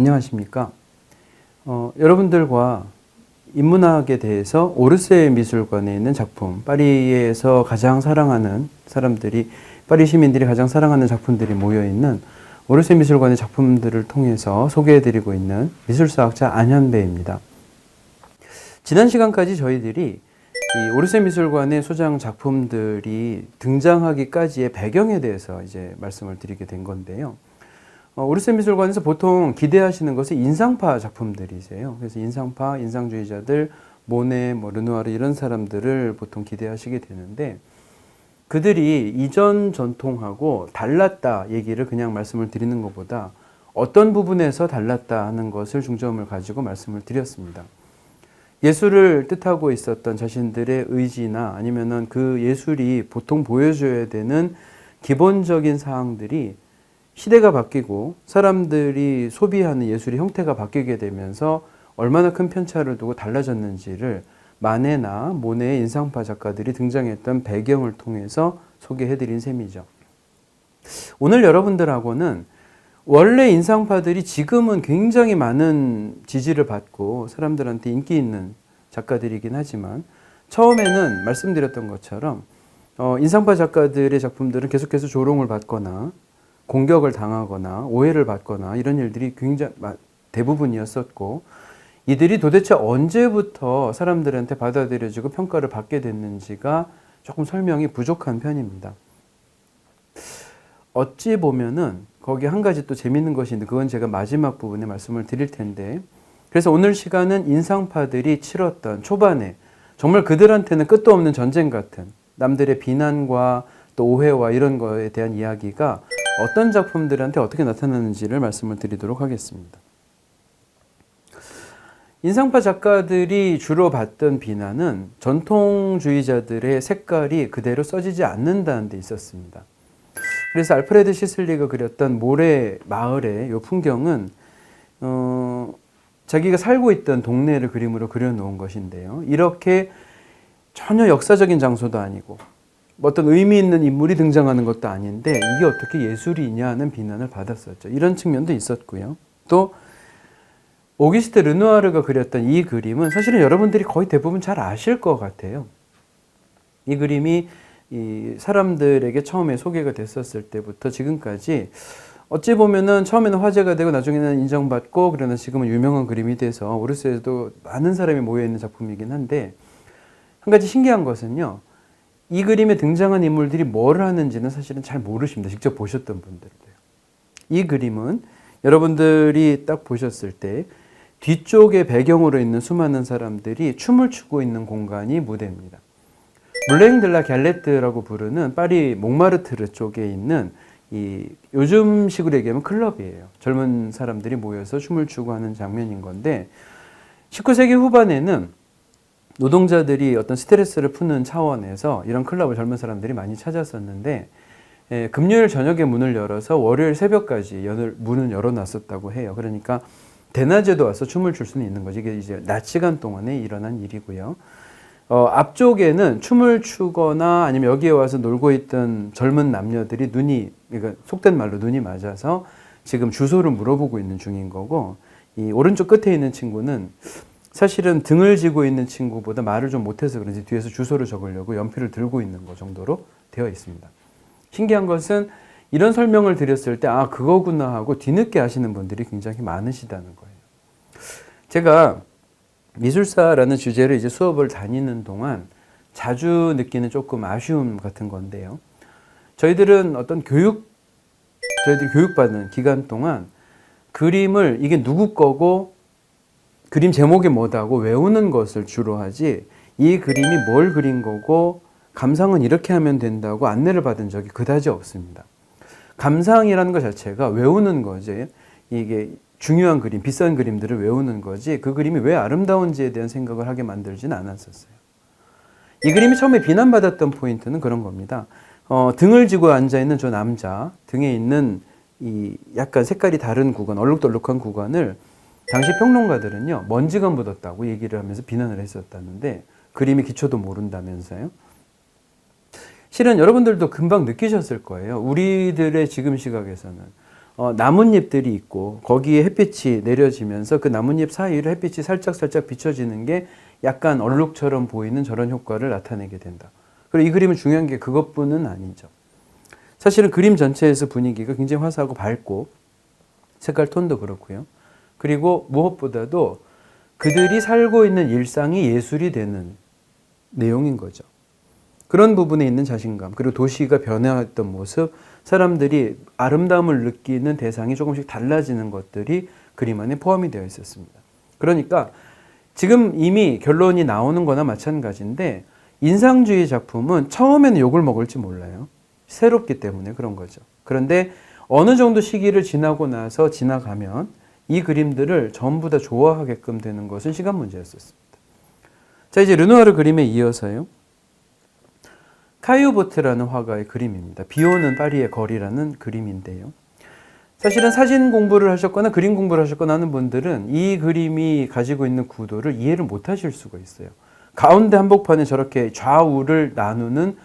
안녕하십니까. 여러분들과 인문학에 대해서 오르세 미술관에 있는 작품, 파리에서 가장 사랑하는 사람들이, 파리 시민들이 가장 사랑하는 작품들이 모여있는 오르세 미술관의 작품들을 통해서 소개해드리고 있는 미술사학자 안현배입니다. 지난 시간까지 저희들이 이 오르세 미술관의 소장 작품들이 등장하기까지의 배경에 대해서 이제 말씀을 드리게 된 건데요. 오르세 미술관에서 보통 기대하시는 것은 인상파 작품들이세요. 그래서 인상파, 인상주의자들, 모네, 르누아르 이런 사람들을 보통 기대하시게 되는데, 그들이 이전 전통하고 달랐다 얘기를 그냥 말씀을 드리는 것보다 어떤 부분에서 달랐다 하는 것을 중점을 가지고 말씀을 드렸습니다. 예술을 뜻하고 있었던 자신들의 의지나 아니면은 그 예술이 보통 보여줘야 되는 기본적인 사항들이 시대가 바뀌고 사람들이 소비하는 예술의 형태가 바뀌게 되면서 얼마나 큰 편차를 두고 달라졌는지를 마네나 모네의 인상파 작가들이 등장했던 배경을 통해서 소개해드린 셈이죠. 오늘 여러분들하고는 원래 인상파들이 지금은 굉장히 많은 지지를 받고 사람들한테 인기 있는 작가들이긴 하지만, 처음에는 말씀드렸던 것처럼 인상파 작가들의 작품들은 계속해서 조롱을 받거나 공격을 당하거나 오해를 받거나 이런 일들이 굉장히 대부분이었었고, 이들이 도대체 언제부터 사람들한테 받아들여지고 평가를 받게 됐는지가 조금 설명이 부족한 편입니다. 어찌 보면은 거기 한 가지 또 재밌는 것이 있는데, 그건 제가 마지막 부분에 말씀을 드릴 텐데, 그래서 오늘 시간은 인상파들이 치렀던 초반에 정말 그들한테는 끝도 없는 전쟁 같은 남들의 비난과 또 오해와 이런 거에 대한 이야기가 어떤 작품들한테 어떻게 나타나는지를 말씀을 드리도록 하겠습니다. 인상파 작가들이 주로 받던 비난은 전통주의자들의 색깔이 그대로 써지지 않는다는 데 있었습니다. 그래서 알프레드 시슬리가 그렸던 모래 마을의 이 풍경은 자기가 살고 있던 동네를 그림으로 그려놓은 것인데요. 이렇게 전혀 역사적인 장소도 아니고 어떤 의미 있는 인물이 등장하는 것도 아닌데 이게 어떻게 예술이냐 하는 비난을 받았었죠. 이런 측면도 있었고요. 또 오기스트 르누아르가 그렸던 이 그림은 사실은 여러분들이 거의 대부분 잘 아실 것 같아요. 이 그림이 이 사람들에게 처음에 소개가 됐었을 때부터 지금까지 어찌 보면은 처음에는 화제가 되고 나중에는 인정받고, 그러나 지금은 유명한 그림이 돼서 오르세에도 많은 사람이 모여있는 작품이긴 한데, 한 가지 신기한 것은요, 이 그림에 등장한 인물들이 뭘 하는지는 사실은 잘 모르십니다. 직접 보셨던 분들도요. 이 그림은 여러분들이 딱 보셨을 때 뒤쪽에 배경으로 있는 수많은 사람들이 춤을 추고 있는 공간이 무대입니다. 블랭 들라 갤레트라고 부르는 파리 몽마르트르 쪽에 있는 이 요즘 식으로 얘기하면 클럽이에요. 젊은 사람들이 모여서 춤을 추고 하는 장면인 건데, 19세기 후반에는 노동자들이 어떤 스트레스를 푸는 차원에서 이런 클럽을 젊은 사람들이 많이 찾았었는데, 금요일 저녁에 문을 열어서 월요일 새벽까지 문을 열어놨었다고 해요. 그러니까 대낮에도 와서 춤을 출 수는 있는 거지. 이게 이제 낮 시간 동안에 일어난 일이고요. 앞쪽에는 춤을 추거나 아니면 여기에 와서 놀고 있던 젊은 남녀들이 그러니까 속된 말로 눈이 맞아서 지금 주소를 물어보고 있는 중인 거고, 이 오른쪽 끝에 있는 친구는 사실은 등을 지고 있는 친구보다 말을 좀 못해서 그런지 뒤에서 주소를 적으려고 연필을 들고 있는 것 정도로 되어 있습니다. 신기한 것은 이런 설명을 드렸을 때 아, 그거구나 하고 뒤늦게 아시는 분들이 굉장히 많으시다는 거예요. 제가 미술사라는 주제로 이제 수업을 다니는 동안 자주 느끼는 조금 아쉬움 같은 건데요. 저희들은 저희들이 교육받는 기간 동안 그림을 이게 누구 거고 그림 제목이 뭐다고 외우는 것을 주로 하지, 이 그림이 뭘 그린 거고 감상은 이렇게 하면 된다고 안내를 받은 적이 그다지 없습니다. 감상이라는 것 자체가 외우는 거지, 이게 중요한 그림, 비싼 그림들을 외우는 거지 그 그림이 왜 아름다운지에 대한 생각을 하게 만들지는 않았었어요. 이 그림이 처음에 비난받았던 포인트는 그런 겁니다. 등을 지고 앉아있는 저 남자 등에 있는 이 약간 색깔이 다른 구간, 얼룩덜룩한 구간을 당시 평론가들은요 먼지가 묻었다고 얘기를 하면서 비난을 했었다는데, 그림의 기초도 모른다면서요. 실은 여러분들도 금방 느끼셨을 거예요. 우리들의 지금 시각에서는 나뭇잎들이 있고 거기에 햇빛이 내려지면서 그 나뭇잎 사이로 햇빛이 살짝살짝 비춰지는 게 약간 얼룩처럼 보이는 저런 효과를 나타내게 된다. 그리고 이 그림은 중요한 게 그것뿐은 아니죠. 사실은 그림 전체에서 분위기가 굉장히 화사하고 밝고 색깔 톤도 그렇고요. 그리고 무엇보다도 그들이 살고 있는 일상이 예술이 되는 내용인 거죠. 그런 부분에 있는 자신감, 그리고 도시가 변화했던 모습, 사람들이 아름다움을 느끼는 대상이 조금씩 달라지는 것들이 그림 안에 포함이 되어 있었습니다. 그러니까 지금 이미 결론이 나오는 거나 마찬가지인데 인상주의 작품은 처음에는 욕을 먹을지 몰라요. 새롭기 때문에 그런 거죠. 그런데 어느 정도 시기를 지나고 나서 지나가면 이 그림들을 전부 다 좋아하게끔 되는 것은 시간 문제였었습니다. 자, 이제 르누아르 그림에 이어서요. 카유 보트라는 화가의 그림입니다. 비 오는 파리의 거리라는 그림인데요. 사실은 사진 공부를 하셨거나 그림 공부를 하셨거나 하는 분들은 이 그림이 가지고 있는 구도를 이해를 못 하실 수가 있어요. 가운데 한복판에 저렇게 좌우를 나누는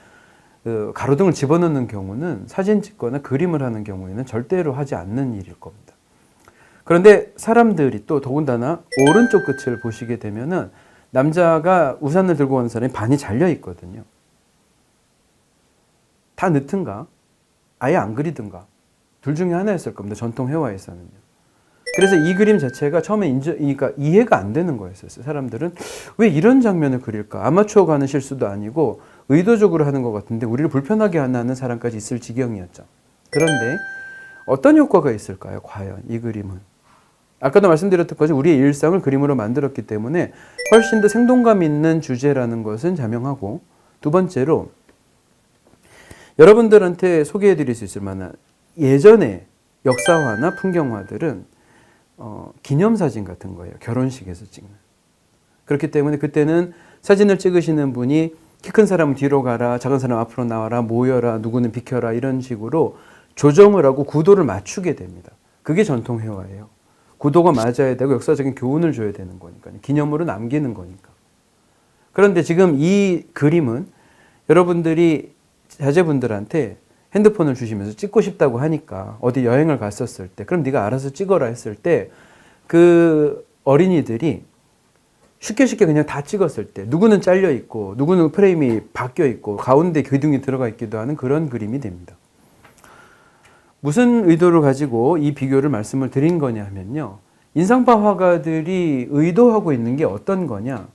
가로등을 집어넣는 경우는 사진 찍거나 그림을 하는 경우에는 절대로 하지 않는 일일 겁니다. 그런데 사람들이 또 더군다나 오른쪽 끝을 보시게 되면은 남자가 우산을 들고 가는 사람이 반이 잘려 있거든요. 다 넣든가 아예 안 그리든가 둘 중에 하나였을 겁니다. 전통 회화에서는요. 그래서 이 그림 자체가 처음에 그러니까 이해가 안 되는 거였어요. 사람들은 왜 이런 장면을 그릴까? 아마추어가 하는 실수도 아니고 의도적으로 하는 것 같은데 우리를 불편하게 하는 사람까지 있을 지경이었죠. 그런데 어떤 효과가 있을까요? 과연 이 그림은. 아까도 말씀드렸던 것처럼 우리의 일상을 그림으로 만들었기 때문에 훨씬 더 생동감 있는 주제라는 것은 자명하고, 두 번째로 여러분들한테 소개해드릴 수 있을 만한 예전에 역사화나 풍경화들은 기념사진 같은 거예요. 결혼식에서 찍는. 그렇기 때문에 그때는 사진을 찍으시는 분이 키 큰 사람은 뒤로 가라, 작은 사람 앞으로 나와라, 모여라, 누구는 비켜라 이런 식으로 조정을 하고 구도를 맞추게 됩니다. 그게 전통 회화예요. 구도가 맞아야 되고 역사적인 교훈을 줘야 되는 거니까요. 기념으로 남기는 거니까. 그런데 지금 이 그림은 여러분들이 자제분들한테 핸드폰을 주시면서 찍고 싶다고 하니까 어디 여행을 갔었을 때 그럼 네가 알아서 찍어라 했을 때 그 어린이들이 쉽게 그냥 다 찍었을 때 누구는 잘려 있고 누구는 프레임이 바뀌어 있고 가운데 기둥이 들어가 있기도 하는 그런 그림이 됩니다. 무슨 의도를 가지고 이 비교를 말씀을 드린 거냐 하면요. 인상파 화가들이 의도하고 있는 게 어떤 거냐.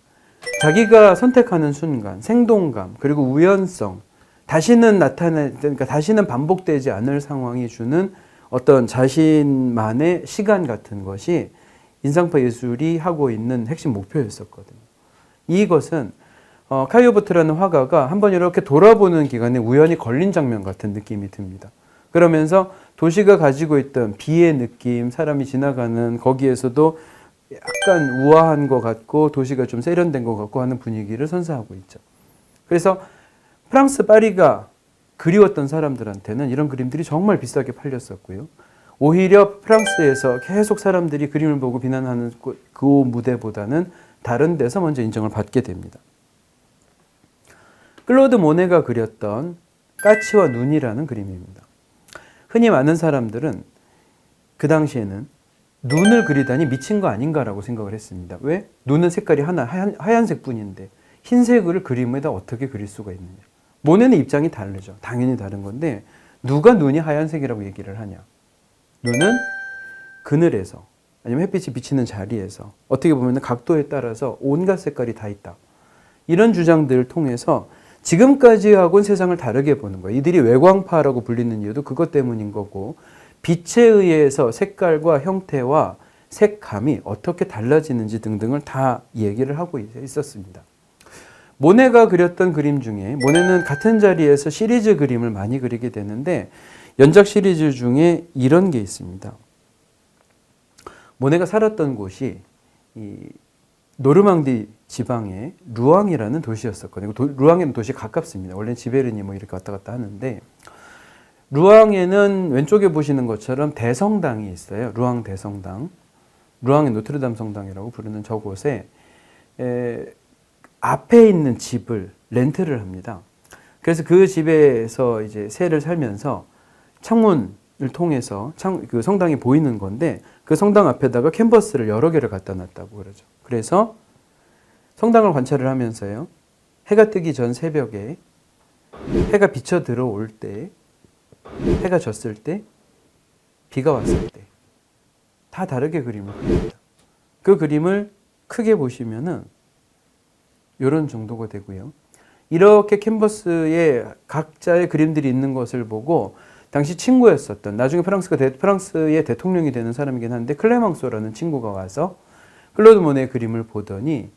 자기가 선택하는 순간, 생동감, 그리고 우연성, 그러니까 다시는 반복되지 않을 상황이 주는 어떤 자신만의 시간 같은 것이 인상파 예술이 하고 있는 핵심 목표였었거든요. 이것은 카이오버트라는 화가가 한번 이렇게 돌아보는 기간에 우연히 걸린 장면 같은 느낌이 듭니다. 그러면서 도시가 가지고 있던 비의 느낌, 사람이 지나가는 거기에서도 약간 우아한 것 같고 도시가 좀 세련된 것 같고 하는 분위기를 선사하고 있죠. 그래서 프랑스 파리가 그리웠던 사람들한테는 이런 그림들이 정말 비싸게 팔렸었고요. 오히려 프랑스에서 계속 사람들이 그림을 보고 비난하는 그 무대보다는 다른 데서 먼저 인정을 받게 됩니다. 클로드 모네가 그렸던 까치와 눈이라는 그림입니다. 흔히 많은 사람들은 그 당시에는 눈을 그리다니 미친 거 아닌가라고 생각을 했습니다. 왜? 눈은 색깔이 하얀색 뿐인데 흰색을 그림에다 어떻게 그릴 수가 있느냐. 모네는 입장이 다르죠. 당연히 다른 건데 누가 눈이 하얀색이라고 얘기를 하냐. 눈은 그늘에서 아니면 햇빛이 비치는 자리에서 어떻게 보면 각도에 따라서 온갖 색깔이 다 있다. 이런 주장들을 통해서 지금까지 하고는 세상을 다르게 보는 거예요. 이들이 외광파라고 불리는 이유도 그것 때문인 거고 빛에 의해서 색깔과 형태와 색감이 어떻게 달라지는지 등등을 다 얘기를 하고 있었습니다. 모네가 그렸던 그림 중에 모네는 같은 자리에서 시리즈 그림을 많이 그리게 되는데 연작 시리즈 중에 이런 게 있습니다. 모네가 살았던 곳이 이 노르망디 지방의 루앙이라는 도시였었거든요. 루앙에는 도시 가깝습니다. 원래는 지베르니 뭐 이렇게 왔다 갔다 하는데 루앙에는 왼쪽에 보시는 것처럼 대성당이 있어요. 루앙 대성당. 루앙의 노트르담 성당이라고 부르는 저곳에 앞에 있는 집을 렌트를 합니다. 그래서 그 집에서 이제 새를 살면서 창문 통해서 그 성당이 보이는 건데 그 성당 앞에다가 캔버스를 여러 개를 갖다 놨다고 그러죠. 그래서 성당을 관찰을 하면서요. 해가 뜨기 전 새벽에 해가 비쳐 들어올 때, 해가 졌을 때, 비가 왔을 때 다 다르게 그림을 그립니다. 그 그림을 크게 보시면은 이런 정도가 되고요. 이렇게 캔버스에 각자의 그림들이 있는 것을 보고 당시 친구였었던 나중에 프랑스의 대통령이 되는 사람이긴 한데 클레망소라는 친구가 와서 클로드 모네의 그림을 보더니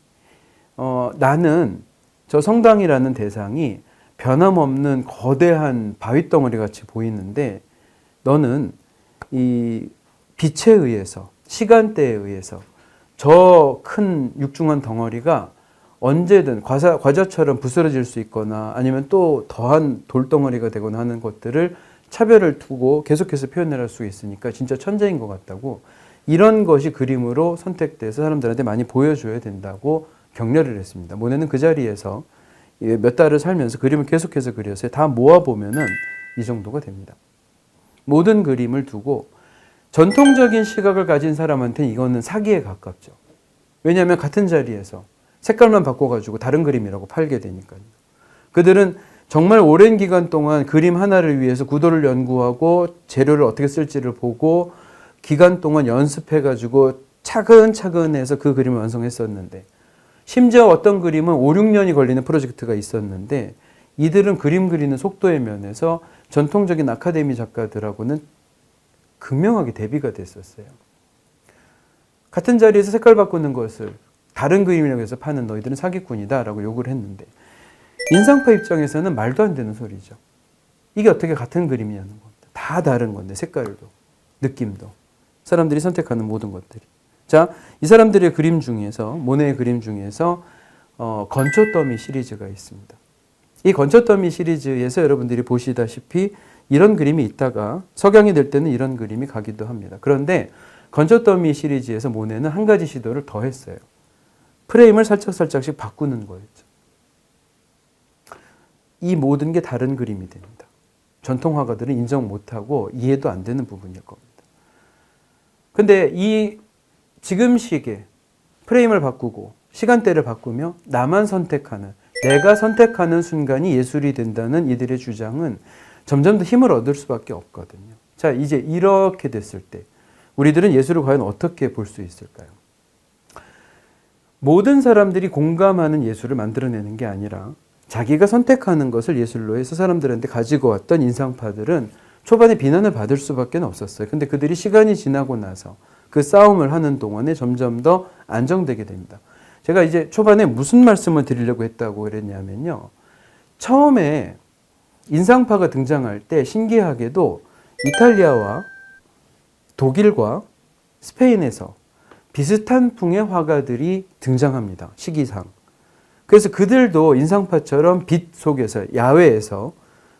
나는 저 성당이라는 대상이 변함없는 거대한 바위덩어리 같이 보이는데 너는 이 빛에 의해서 시간대에 의해서 저 큰 육중한 덩어리가 언제든 과자처럼 부스러질 수 있거나 아니면 또 더한 돌덩어리가 되거나 하는 것들을 차별을 두고 계속해서 표현을 할 수 있으니까 진짜 천재인 것 같다고 이런 것이 그림으로 선택돼서 사람들한테 많이 보여줘야 된다고 격려를 했습니다. 모네는 그 자리에서 몇 달을 살면서 그림을 계속해서 그렸어요. 다 모아보면은 이 정도가 됩니다. 모든 그림을 두고 전통적인 시각을 가진 사람한테는 이거는 사기에 가깝죠. 왜냐하면 같은 자리에서 색깔만 바꿔가지고 다른 그림이라고 팔게 되니까요. 그들은 정말 오랜 기간 동안 그림 하나를 위해서 구도를 연구하고 재료를 어떻게 쓸지를 보고 기간 동안 연습해가지고 차근차근 해서 그 그림을 완성했었는데 심지어 어떤 그림은 5, 6년이 걸리는 프로젝트가 있었는데 이들은 그림 그리는 속도의 면에서 전통적인 아카데미 작가들하고는 극명하게 대비가 됐었어요. 같은 자리에서 색깔 바꾸는 것을 다른 그림이라고 해서 파는 너희들은 사기꾼이다 라고 욕을 했는데 인상파 입장에서는 말도 안 되는 소리죠. 이게 어떻게 같은 그림이냐는 겁니다. 다 다른 건데 색깔도 느낌도 사람들이 선택하는 모든 것들이. 자, 이 사람들의 그림 중에서 모네의 그림 중에서 건초 더미 시리즈가 있습니다. 이 건초 더미 시리즈에서 여러분들이 보시다시피 이런 그림이 있다가 석양이 될 때는 이런 그림이 가기도 합니다. 그런데 건초 더미 시리즈에서 모네는 한 가지 시도를 더 했어요. 프레임을 살짝씩 바꾸는 거였죠. 이 모든 게 다른 그림이 됩니다. 전통 화가들은 인정 못하고 이해도 안 되는 부분일 겁니다. 근데 이 지금 시기에 프레임을 바꾸고 시간대를 바꾸며 나만 선택하는, 내가 선택하는 순간이 예술이 된다는 이들의 주장은 점점 더 힘을 얻을 수밖에 없거든요. 자, 이제 이렇게 됐을 때 우리들은 예술을 과연 어떻게 볼 수 있을까요? 모든 사람들이 공감하는 예술을 만들어내는 게 아니라 자기가 선택하는 것을 예술로 해서 사람들한테 가지고 왔던 인상파들은 초반에 비난을 받을 수밖에 없었어요. 근데 그들이 시간이 지나고 나서 그 싸움을 하는 동안에 점점 더 안정되게 됩니다. 제가 이제 초반에 무슨 말씀을 드리려고 했다고 그랬냐면요. 처음에 인상파가 등장할 때 신기하게도 이탈리아와 독일과 스페인에서 비슷한 풍의 화가들이 등장합니다. 시기상. 그래서 그들도 인상파처럼 빛 속에서 야외에서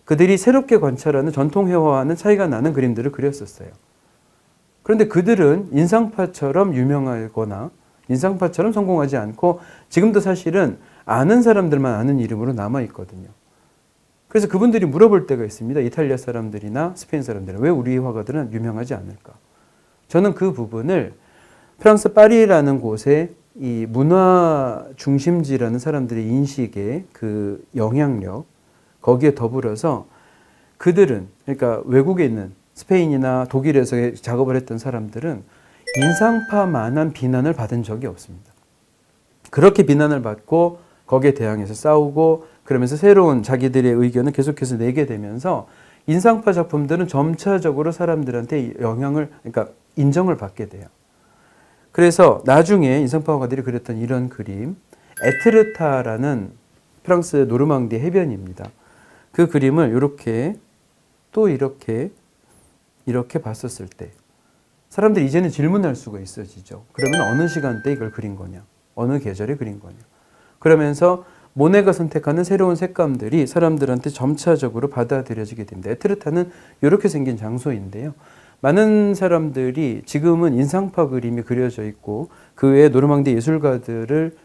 그들이 새롭게 관찰하는 전통 회화와는 차이가 나는 그림들을 그렸었어요. 그런데 그들은 인상파처럼 유명하거나 인상파처럼 성공하지 않고 지금도 사실은 아는 사람들만 아는 이름으로 남아있거든요. 그래서 그분들이 물어볼 때가 있습니다. 이탈리아 사람들이나 스페인 사람들은 왜 우리 화가들은 유명하지 않을까? 저는 그 부분을 프랑스 파리라는 곳에 이 문화 중심지라는 사람들의 인식의 그 영향력, 거기에 더불어서 그들은, 그러니까 외국에 있는 스페인이나 독일에서 작업을 했던 사람들은 인상파만한 비난을 받은 적이 없습니다. 그렇게 비난을 받고 거기에 대항해서 싸우고 그러면서 새로운 자기들의 의견을 계속해서 내게 되면서 인상파 작품들은 점차적으로 사람들한테 영향을, 그러니까 인정을 받게 돼요. 그래서 나중에 인상파 화가들이 그렸던 이런 그림, 에트르타라는 프랑스 노르망디 해변입니다. 그 그림을 이렇게 또 이렇게 봤었을 때 사람들이 이제는 질문할 수가 있어지죠. 그러면 어느 시간대에 이걸 그린 거냐? 어느 계절에 그린 거냐? 그러면서 모네가 선택하는 새로운 색감들이 사람들한테 점차적으로 받아들여지게 됩니다. 에트르타는 이렇게 생긴 장소인데요. 많은 사람들이 지금은 인상파 그림이 그려져 있고 그 외에 노르망디 예술가들을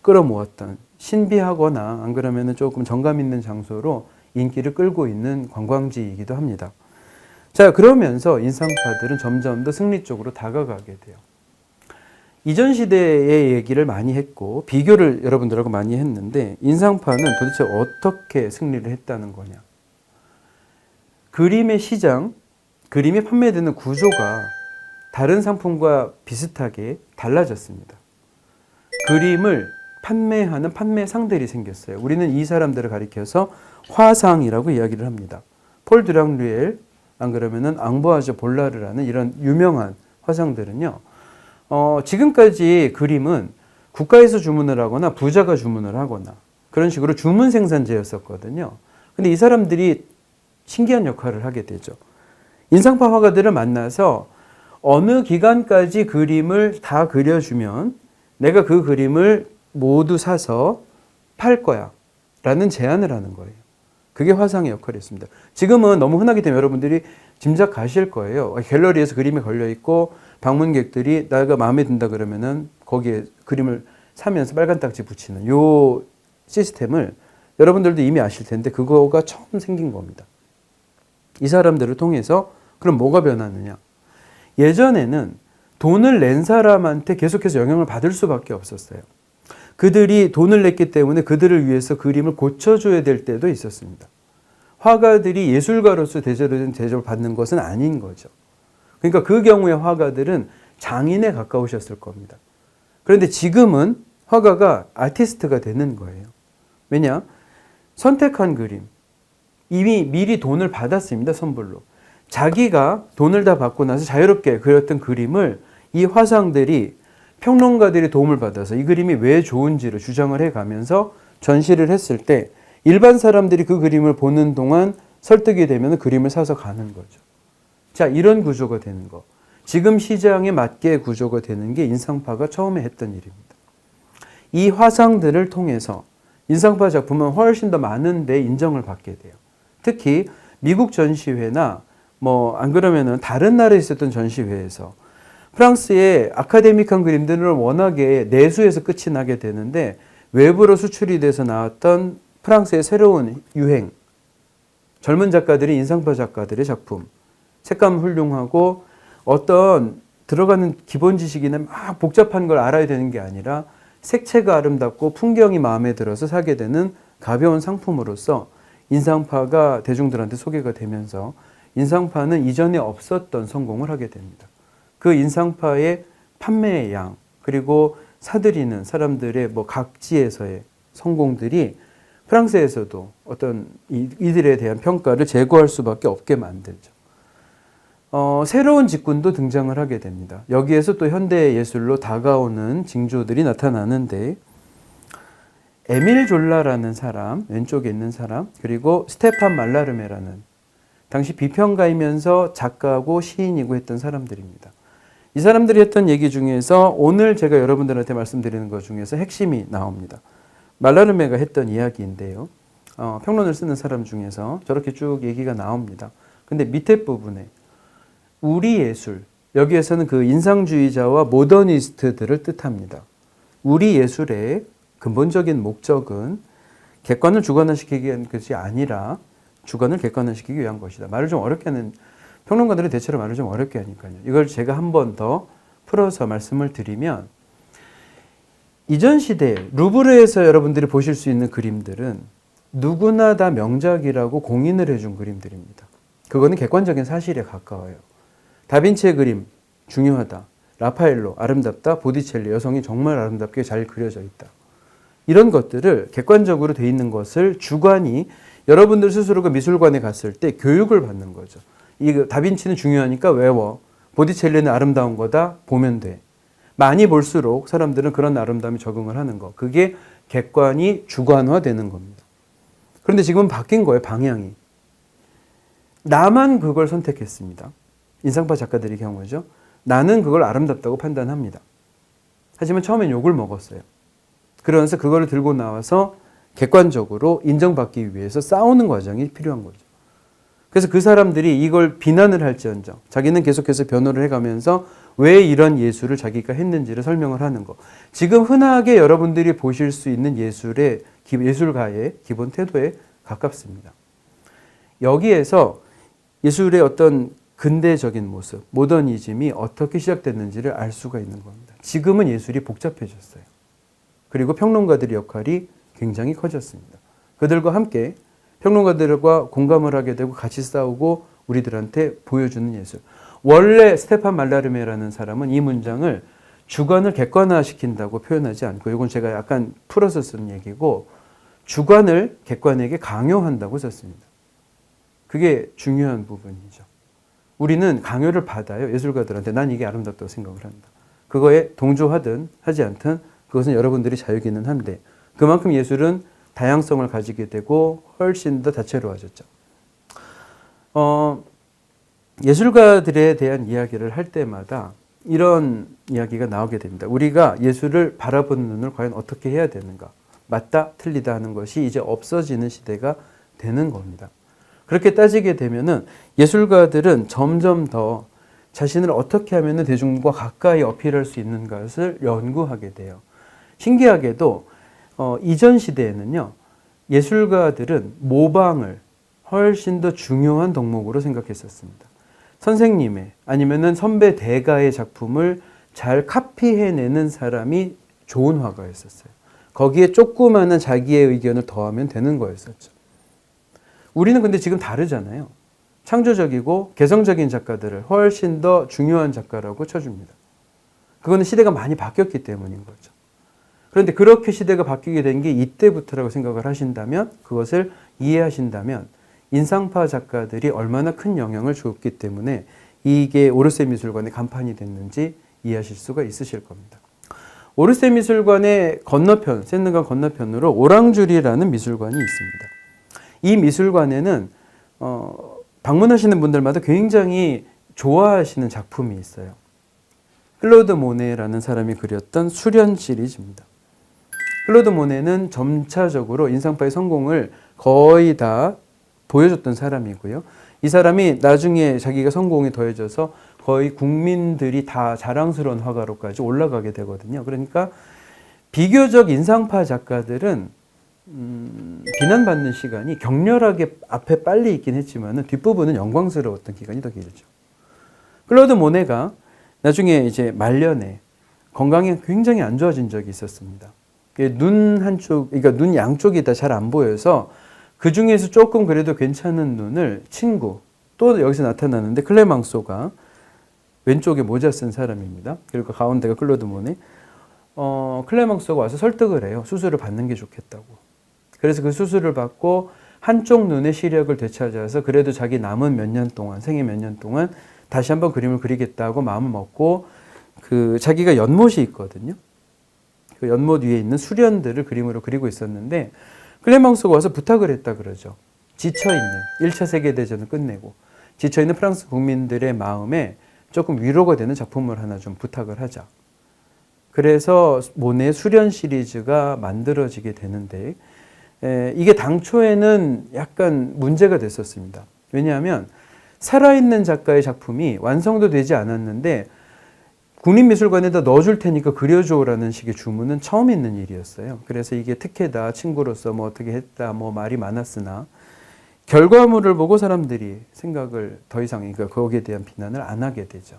끌어모았던 신비하거나 안 그러면 조금 정감 있는 장소로 인기를 끌고 있는 관광지이기도 합니다. 자, 그러면서 인상파들은 점점 더 승리 쪽으로 다가가게 돼요. 이전 시대의 얘기를 많이 했고 비교를 여러분들하고 많이 했는데 인상파는 도대체 어떻게 승리를 했다는 거냐. 그림의 시장, 그림이 판매되는 구조가 다른 상품과 비슷하게 달라졌습니다. 그림을 판매하는 판매상들이 생겼어요. 우리는 이 사람들을 가리켜서 화상이라고 이야기를 합니다. 폴 드랑류엘, 안 그러면은 앙보아즈 볼라르라는 이런 유명한 화상들은요. 지금까지 그림은 국가에서 주문을 하거나 부자가 주문을 하거나 그런 식으로 주문 생산제였었거든요. 근데 이 사람들이 신기한 역할을 하게 되죠. 인상파 화가들을 만나서 어느 기간까지 그림을 다 그려주면 내가 그 그림을 모두 사서 팔 거야 라는 제안을 하는 거예요. 그게 화상의 역할이었습니다. 지금은 너무 흔하기 때문에 여러분들이 짐작하실 거예요. 갤러리에서 그림이 걸려있고 방문객들이 내가 마음에 든다 그러면은 거기에 그림을 사면서 빨간 딱지 붙이는 요 시스템을 여러분들도 이미 아실 텐데 그거가 처음 생긴 겁니다. 이 사람들을 통해서 그럼 뭐가 변하느냐? 예전에는 돈을 낸 사람한테 계속해서 영향을 받을 수밖에 없었어요. 그들이 돈을 냈기 때문에 그들을 위해서 그림을 고쳐줘야 될 때도 있었습니다. 화가들이 예술가로서 대접을 받는 것은 아닌 거죠. 그러니까 그 경우에 화가들은 장인에 가까우셨을 겁니다. 그런데 지금은 화가가 아티스트가 되는 거예요. 왜냐? 선택한 그림, 이미 미리 돈을 받았습니다. 선불로. 자기가 돈을 다 받고 나서 자유롭게 그렸던 그림을 이 화상들이 평론가들이 도움을 받아서 이 그림이 왜 좋은지를 주장을 해가면서 전시를 했을 때 일반 사람들이 그 그림을 보는 동안 설득이 되면 그림을 사서 가는 거죠. 자, 이런 구조가 되는 거. 지금 시장에 맞게 구조가 되는 게 인상파가 처음에 했던 일입니다. 이 화상들을 통해서 인상파 작품은 훨씬 더 많은 데 인정을 받게 돼요. 특히 미국 전시회나 안 그러면은 다른 나라에 있었던 전시회에서 프랑스의 아카데믹한 그림들은 워낙에 내수에서 끝이 나게 되는데 외부로 수출이 돼서 나왔던 프랑스의 새로운 유행, 젊은 작가들이 인상파 작가들의 작품, 색감 훌륭하고 어떤 들어가는 기본 지식이나 막 복잡한 걸 알아야 되는 게 아니라 색채가 아름답고 풍경이 마음에 들어서 사게 되는 가벼운 상품으로서 인상파가 대중들한테 소개가 되면서 인상파는 이전에 없었던 성공을 하게 됩니다. 그 인상파의 판매의 양, 그리고 사들이는 사람들의 각지에서의 성공들이 프랑스에서도 어떤 이들에 대한 평가를 제고할 수밖에 없게 만들죠. 새로운 직군도 등장을 하게 됩니다. 여기에서 또 현대 예술로 다가오는 징조들이 나타나는데 에밀 졸라라는 사람, 왼쪽에 있는 사람, 그리고 스테판 말라르메라는 당시 비평가이면서 작가고 시인이고 했던 사람들입니다. 이 사람들이 했던 얘기 중에서 오늘 제가 여러분들한테 말씀드리는 것 중에서 핵심이 나옵니다. 말라르메가 했던 이야기인데요. 평론을 쓰는 사람 중에서 저렇게 쭉 얘기가 나옵니다. 근데 밑에 부분에 우리 예술, 여기에서는 그 인상주의자와 모더니스트들을 뜻합니다. 우리 예술의 근본적인 목적은 객관을 주관화시키기 위한 것이 아니라 주관을 객관화시키기 위한 것이다. 말을 좀 어렵게 하는, 평론가들이 대체로 말을 좀 어렵게 하니까요. 이걸 제가 한 번 더 풀어서 말씀을 드리면 이전 시대 루브르에서 여러분들이 보실 수 있는 그림들은 누구나 다 명작이라고 공인을 해준 그림들입니다. 그거는 객관적인 사실에 가까워요. 다빈치의 그림 중요하다. 라파엘로 아름답다. 보디첼리 여성이 정말 아름답게 잘 그려져 있다. 이런 것들을 객관적으로 돼 있는 것을 주관이 여러분들 스스로가 미술관에 갔을 때 교육을 받는 거죠. 이 다빈치는 중요하니까 외워. 보디첼리는 아름다운 거다. 보면 돼. 많이 볼수록 사람들은 그런 아름다움에 적응을 하는 거. 그게 객관이 주관화되는 겁니다. 그런데 지금은 바뀐 거예요. 방향이. 나만 그걸 선택했습니다. 인상파 작가들의 경우죠. 나는 그걸 아름답다고 판단합니다. 하지만 처음엔 욕을 먹었어요. 그러면서 그걸 들고 나와서 객관적으로 인정받기 위해서 싸우는 과정이 필요한 거죠. 그래서 그 사람들이 이걸 비난을 할지언정 자기는 계속해서 변호를 해가면서 왜 이런 예술을 자기가 했는지를 설명을 하는 거. 지금 흔하게 여러분들이 보실 수 있는 예술가의 기본 태도에 가깝습니다. 여기에서 예술의 어떤 근대적인 모습, 모더니즘이 어떻게 시작됐는지를 알 수가 있는 겁니다. 지금은 예술이 복잡해졌어요. 그리고 평론가들의 역할이 굉장히 커졌습니다. 그들과 함께 평론가들과 공감을 하게 되고 같이 싸우고 우리들한테 보여주는 예술. 원래 스테판 말라르메라는 사람은 이 문장을 주관을 객관화시킨다고 표현하지 않고, 이건 제가 약간 풀어서 쓴 얘기고, 주관을 객관에게 강요한다고 썼습니다. 그게 중요한 부분이죠. 우리는 강요를 받아요. 예술가들한테. 난 이게 아름답다고 생각을 한다. 그거에 동조하든 하지 않든 그것은 여러분들이 자유기는 한데, 그만큼 예술은 다양성을 가지게 되고 훨씬 더 다채로워졌죠. 예술가들에 대한 이야기를 할 때마다 이런 이야기가 나오게 됩니다. 우리가 예술을 바라보는 눈을 과연 어떻게 해야 되는가. 맞다, 틀리다 하는 것이 이제 없어지는 시대가 되는 겁니다. 그렇게 따지게 되면은 예술가들은 점점 더 자신을 어떻게 하면 대중과 가까이 어필할 수 있는 것을 연구하게 돼요. 신기하게도 이전 시대에는요, 예술가들은 모방을 훨씬 더 중요한 덕목으로 생각했었습니다. 선생님의 아니면은 선배 대가의 작품을 잘 카피해내는 사람이 좋은 화가였었어요. 거기에 조그마한 자기의 의견을 더하면 되는 거였었죠. 우리는 근데 지금 다르잖아요. 창조적이고 개성적인 작가들을 훨씬 더 중요한 작가라고 쳐줍니다. 그거는 시대가 많이 바뀌었기 때문인 거죠. 그런데 그렇게 시대가 바뀌게 된 게 이때부터라고 생각을 하신다면, 그것을 이해하신다면 인상파 작가들이 얼마나 큰 영향을 줬기 때문에 이게 오르세 미술관의 간판이 됐는지 이해하실 수가 있으실 겁니다. 오르세 미술관의 건너편, 샌드강 건너편으로 오랑주리라는 미술관이 있습니다. 이 미술관에는 방문하시는 분들마다 굉장히 좋아하시는 작품이 있어요. 클로드 모네라는 사람이 그렸던 수련 시리즈입니다. 클로드 모네는 점차적으로 인상파의 성공을 거의 다 보여줬던 사람이고요. 이 사람이 나중에 자기가 성공이 더해져서 거의 국민들이 다 자랑스러운 화가로까지 올라가게 되거든요. 그러니까 비교적 인상파 작가들은 비난받는 시간이 격렬하게 앞에 빨리 있긴 했지만 뒷부분은 영광스러웠던 기간이 더 길죠. 클로드 모네가 나중에 이제 말년에 건강이 굉장히 안 좋아진 적이 있었습니다. 눈 한쪽, 그러니까 눈 양쪽이 다 잘 안 보여서 그 중에서 조금 그래도 괜찮은 눈을 친구, 또 여기서 나타나는데 클레망소가 왼쪽에 모자 쓴 사람입니다. 그리고 가운데가 클로드 모네. 클레망소가 와서 설득을 해요. 수술을 받는 게 좋겠다고. 그래서 그 수술을 받고 한쪽 눈의 시력을 되찾아서 그래도 자기 남은 몇 년 동안, 생애 몇 년 동안 다시 한번 그림을 그리겠다고 마음을 먹고, 자기가 연못이 있거든요. 그 연못 위에 있는 수련들을 그림으로 그리고 있었는데, 클레망소가 와서 부탁을 했다 그러죠. 지쳐있는 1차 세계대전을 끝내고 지쳐있는 프랑스 국민들의 마음에 조금 위로가 되는 작품을 하나 좀 부탁을 하자. 그래서 모네 수련 시리즈가 만들어지게 되는데, 이게 당초에는 약간 문제가 됐었습니다. 왜냐하면 살아있는 작가의 작품이 완성도 되지 않았는데 국립미술관에다 넣어줄 테니까 그려줘라는 식의 주문은 처음 있는 일이었어요. 그래서 이게 특혜다, 친구로서 뭐 어떻게 했다, 뭐 말이 많았으나 결과물을 보고 사람들이 생각을 더 이상, 그러니까 거기에 대한 비난을 안 하게 되죠.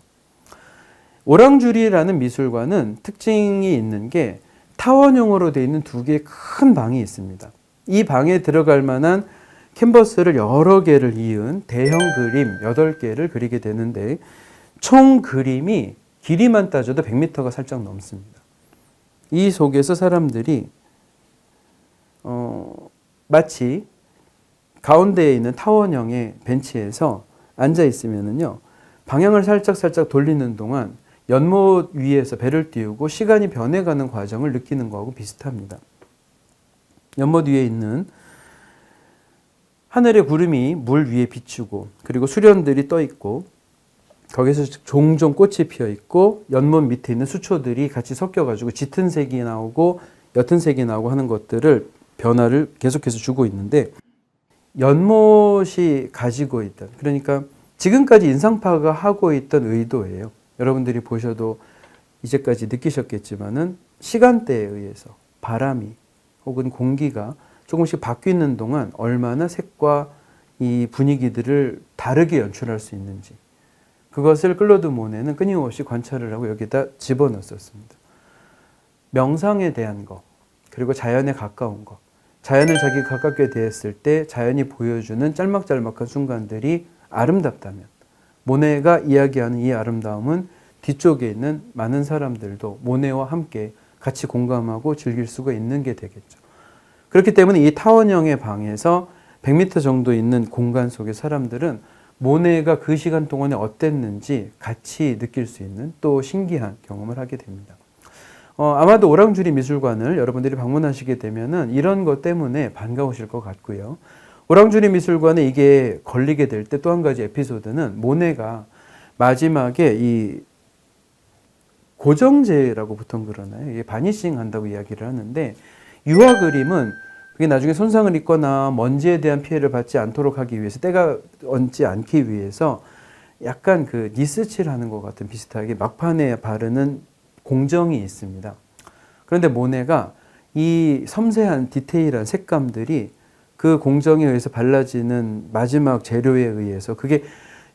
오랑주리라는 미술관은 특징이 있는 게 타원형으로 되어 있는 두 개의 큰 방이 있습니다. 이 방에 들어갈 만한 캔버스를 여러 개를 이은 대형 그림 8개를 그리게 되는데, 총 그림이 길이만 따져도 100m가 살짝 넘습니다. 이 속에서 사람들이 마치 가운데에 있는 타원형의 벤치에서 앉아 있으면은요, 방향을 살짝 돌리는 동안 연못 위에서 배를 띄우고 시간이 변해가는 과정을 느끼는 거하고 비슷합니다. 연못 위에 있는 하늘의 구름이 물 위에 비추고, 그리고 수련들이 떠 있고, 거기서 종종 꽃이 피어 있고, 연못 밑에 있는 수초들이 같이 섞여가지고 짙은 색이 나오고 옅은 색이 나오고 하는 것들을 변화를 계속해서 주고 있는데, 연못이 가지고 있던, 그러니까 지금까지 인상파가 하고 있던 의도예요. 여러분들이 보셔도 이제까지 느끼셨겠지만은 시간대에 의해서 바람이 혹은 공기가 조금씩 바뀌는 동안 얼마나 색과 이 분위기들을 다르게 연출할 수 있는지, 그것을 클로드 모네는 끊임없이 관찰을 하고 여기다 집어넣었습니다. 명상에 대한 것, 그리고 자연에 가까운 것, 자연을 자기가 가깝게 대했을 때 자연이 보여주는 짤막짤막한 순간들이 아름답다면 모네가 이야기하는 이 아름다움은 뒤쪽에 있는 많은 사람들도 모네와 함께 같이 공감하고 즐길 수가 있는 게 되겠죠. 그렇기 때문에 이 타원형의 방에서 100m 정도 있는 공간 속의 사람들은 모네가 그 시간 동안에 어땠는지 같이 느낄 수 있는 또 신기한 경험을 하게 됩니다. 아마도 오랑주리 미술관을 여러분들이 방문하시게 되면은 이런 것 때문에 반가우실 것 같고요. 오랑주리 미술관에 이게 걸리게 될 때 또 한 가지 에피소드는 모네가 마지막에 이 고정제라고 보통 그러나요? 이게 바니싱 한다고 이야기를 하는데 유화 그림은 그게 나중에 손상을 입거나 먼지에 대한 피해를 받지 않도록 하기 위해서 때가 얹지 않기 위해서 약간 그 니스칠하는 것 같은 비슷하게 막판에 바르는 공정이 있습니다. 그런데 모네가 이 섬세한 디테일한 색감들이 그 공정에 의해서 발라지는 마지막 재료에 의해서 그게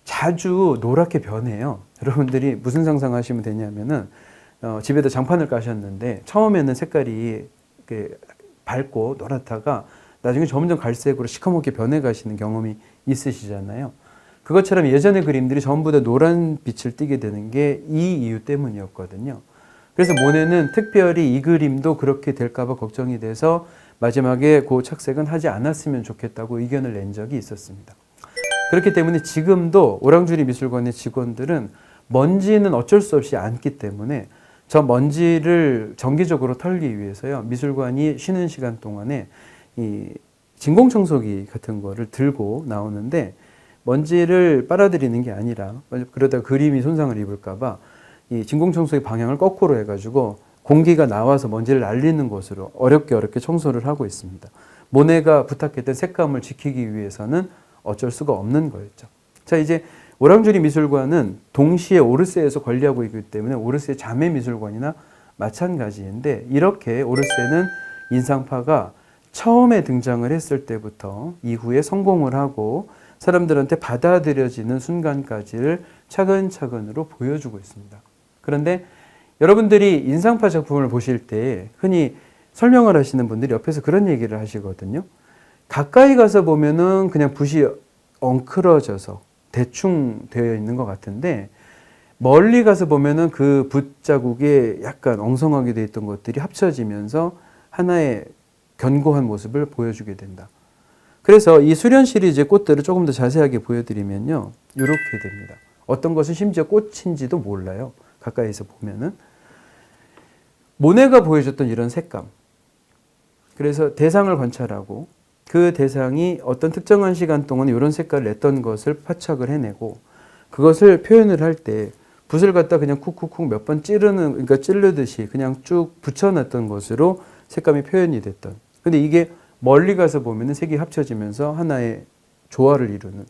자주 노랗게 변해요. 여러분들이 무슨 상상하시면 되냐면은 집에다 장판을 까셨는데 처음에는 색깔이 밝고 노랗다가 나중에 점점 갈색으로 시커멓게 변해가시는 경험이 있으시잖아요. 그것처럼 예전의 그림들이 전부 다 노란 빛을 띠게 되는 게 이 이유 때문이었거든요. 그래서 모네는 특별히 이 그림도 그렇게 될까봐 걱정이 돼서 마지막에 그 착색은 하지 않았으면 좋겠다고 의견을 낸 적이 있었습니다. 그렇기 때문에 지금도 오랑주리 미술관의 직원들은 먼지는 어쩔 수 없이 않기 때문에 저 먼지를 정기적으로 털기 위해서요, 미술관이 쉬는 시간 동안에 이 진공청소기 같은 거를 들고 나오는데 먼지를 빨아들이는 게 아니라 그러다 그림이 손상을 입을까봐 이 진공청소기 방향을 거꾸로 해가지고 공기가 나와서 먼지를 날리는 곳으로 어렵게 청소를 하고 있습니다. 모네가 부탁했던 색감을 지키기 위해서는 어쩔 수가 없는 거였죠. 자, 이제 오랑주리 미술관은 동시에 오르세에서 관리하고 있기 때문에 오르세 자매 미술관이나 마찬가지인데 이렇게 오르세는 인상파가 처음에 등장을 했을 때부터 이후에 성공을 하고 사람들한테 받아들여지는 순간까지를 차근차근으로 보여주고 있습니다. 그런데 여러분들이 인상파 작품을 보실 때 흔히 설명을 하시는 분들이 옆에서 그런 얘기를 하시거든요. 가까이 가서 보면은 그냥 붓이 엉클어져서 대충 되어 있는 것 같은데 멀리 가서 보면은 그 붓 자국에 약간 엉성하게 되어 있던 것들이 합쳐지면서 하나의 견고한 모습을 보여주게 된다. 그래서 이 수련 시리즈의 꽃들을 조금 더 자세하게 보여드리면요, 이렇게 됩니다. 어떤 것은 심지어 꽃인지도 몰라요. 가까이서 보면은 모네가 보여줬던 이런 색감. 그래서 대상을 관찰하고 그 대상이 어떤 특정한 시간 동안 이런 색깔을 냈던 것을 파착을 해내고 그것을 표현을 할 때 붓을 갖다 그냥 쿡쿡쿡 몇 번 그러니까 찌르듯이 그냥 쭉 붙여놨던 것으로 색감이 표현이 됐던. 근데 이게 멀리 가서 보면은 색이 합쳐지면서 하나의 조화를 이루는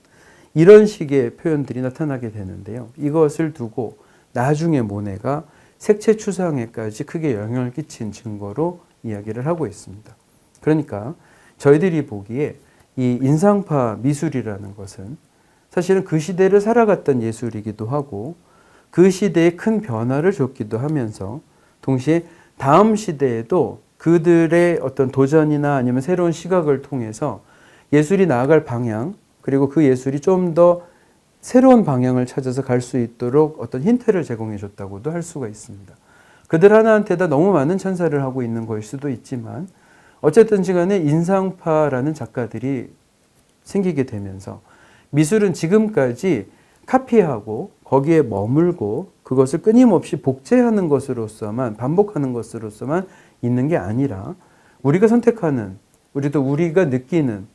이런 식의 표현들이 나타나게 되는데요. 이것을 두고 나중에 모네가 색채 추상에까지 크게 영향을 끼친 증거로 이야기를 하고 있습니다. 그러니까 저희들이 보기에 이 인상파 미술이라는 것은 사실은 그 시대를 살아갔던 예술이기도 하고 그 시대에 큰 변화를 줬기도 하면서 동시에 다음 시대에도 그들의 어떤 도전이나 아니면 새로운 시각을 통해서 예술이 나아갈 방향, 그리고 그 예술이 좀 더 새로운 방향을 찾아서 갈 수 있도록 어떤 힌트를 제공해 줬다고도 할 수가 있습니다. 그들 하나한테다 너무 많은 찬사를 하고 있는 것일 수도 있지만 어쨌든 시간에 인상파라는 작가들이 생기게 되면서 미술은 지금까지 카피하고 거기에 머물고 그것을 끊임없이 복제하는 것으로서만, 반복하는 것으로서만 있는 게 아니라 우리가 선택하는, 우리가 느끼는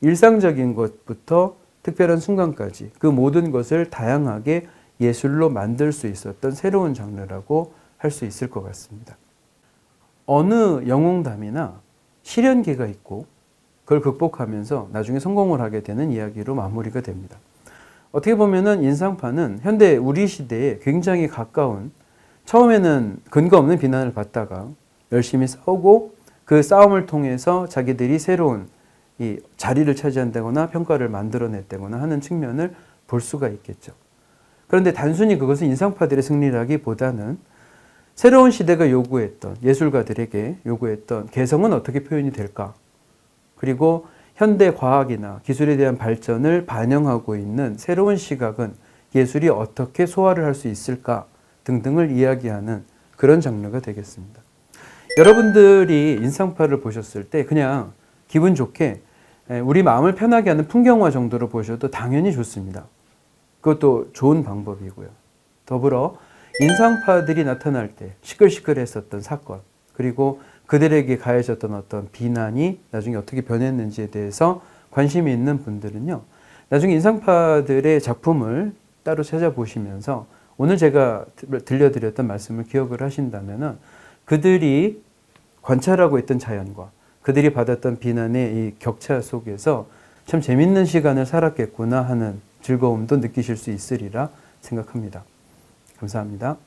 일상적인 것부터 특별한 순간까지 그 모든 것을 다양하게 예술로 만들 수 있었던 새로운 장르라고 할 수 있을 것 같습니다. 어느 영웅담이나 시련기가 있고 그걸 극복하면서 나중에 성공을 하게 되는 이야기로 마무리가 됩니다. 어떻게 보면은 인상파는 현대 우리 시대에 굉장히 가까운, 처음에는 근거 없는 비난을 받다가 열심히 싸우고 그 싸움을 통해서 자기들이 새로운 이 자리를 차지한다거나 평가를 만들어냈다거나 하는 측면을 볼 수가 있겠죠. 그런데 단순히 그것은 인상파들의 승리라기보다는 새로운 시대가 요구했던, 예술가들에게 요구했던 개성은 어떻게 표현이 될까? 그리고 현대 과학이나 기술에 대한 발전을 반영하고 있는 새로운 시각은 예술이 어떻게 소화를 할 수 있을까? 등등을 이야기하는 그런 장르가 되겠습니다. 여러분들이 인상파를 보셨을 때 그냥 기분 좋게 우리 마음을 편하게 하는 풍경화 정도로 보셔도 당연히 좋습니다. 그것도 좋은 방법이고요. 더불어 인상파들이 나타날 때 시끌시끌했었던 사건, 그리고 그들에게 가해졌던 어떤 비난이 나중에 어떻게 변했는지에 대해서 관심이 있는 분들은요, 나중에 인상파들의 작품을 따로 찾아보시면서 오늘 제가 들려드렸던 말씀을 기억을 하신다면은 그들이 관찰하고 있던 자연과 그들이 받았던 비난의 이 격차 속에서 참 재밌는 시간을 살았겠구나 하는 즐거움도 느끼실 수 있으리라 생각합니다. 감사합니다.